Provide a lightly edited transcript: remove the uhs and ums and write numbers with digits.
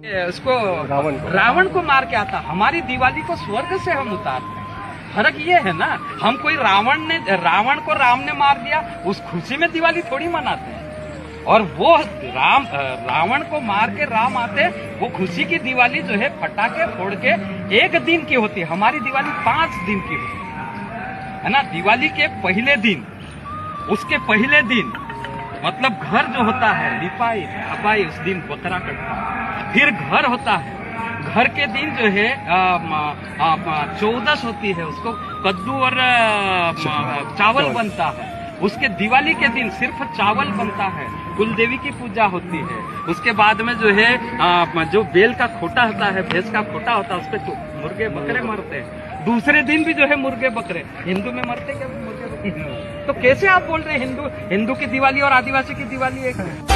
उसको रावण को मार के आता। हमारी दिवाली को स्वर्ग से हम उतारते हैं। फर्क ये है ना, हम कोई रावण को राम ने मार दिया उस खुशी में दिवाली थोड़ी मनाते हैं, और वो रावण को मार के राम आते, वो खुशी की दिवाली जो है पटाखे फोड़ के एक दिन की होती है। हमारी दिवाली 5 दिन की होती है ना। दिवाली के पहले दिन, उसके पहले दिन मतलब घर जो होता है लिपाई छपाई, उस दिन बकरा कटता है। फिर घर होता है, घर के दिन जो है 14 होती है, उसको कद्दू और चावल बनता है। उसके दिवाली के दिन सिर्फ चावल बनता है, कुल देवी की पूजा होती है। उसके बाद में जो है जो बेल का खोटा होता है, भैंस का खोटा होता है, उस पर मुर्गे बकरे मरते हैं। दूसरे दिन भी जो है मुर्गे बकरे हिंदू में मरते क्या मुर्गे बकरे? तो कैसे आप बोल रहे हैं हिंदू की दिवाली और आदिवासी की दिवाली एक है?